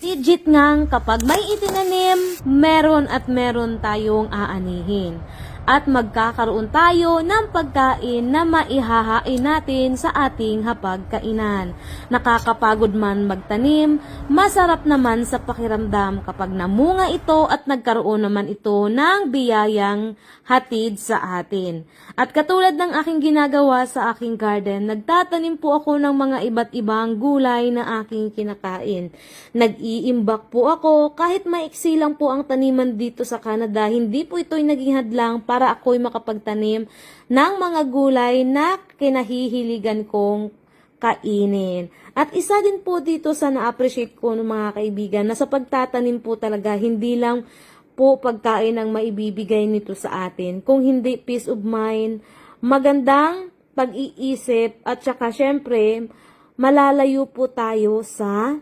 Legit ngang kapag may itinanim, meron at meron tayong aanihin. At magkakaroon tayo ng pagkain na maihahain natin sa ating hapagkainan. Nakakapagod man magtanim, masarap naman sa pakiramdam kapag namunga ito at nagkaroon naman ito ng biyayang hatid sa atin. At katulad ng aking ginagawa sa aking garden, nagtatanim po ako ng mga iba't ibang gulay na aking kinakain. Nag-iimbak po ako kahit maiksi lang po ang taniman dito sa Canada, hindi po ito'y naging hadlang para ako'y makapagtanim ng mga gulay na kinahihiligan kong kainin. At isa din po dito sa na-appreciate ko ng mga kaibigan na sa pagtatanim po talaga, hindi lang po pagkain ang maibibigay nito sa atin. Kung hindi peace of mind, magandang pag-iisip at saka syempre malalayo po tayo sa